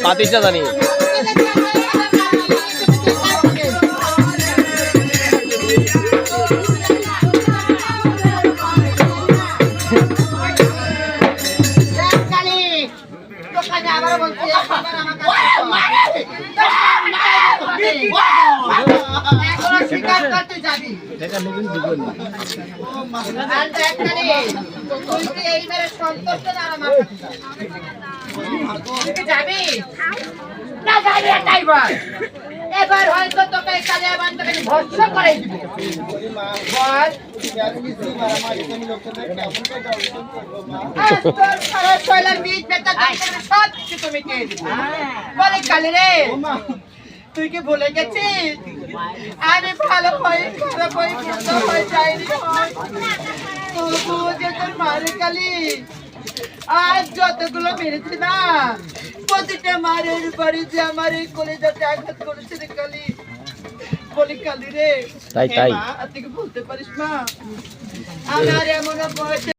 পাতিটা জানি এবার হয়তো তোকে কালিয়া বান্ধবকে ভস্ম করে দিব বল বলে কালি রে তুই কি ভুলে গেছিস আমি ভালো হয়ে খারাপ হয়ে সুন্দর হয়ে যাইনি তবু যে তোর মারে কালি আজ যতগুলো মেরেছি না প্রতিটা মারের বাড়ি যে আমার এই কলেজাতে আঘাত করেছে রে কালি বলি কালি রে তাই তাই তুই বলতে পারিস না আমার এমন বয়সে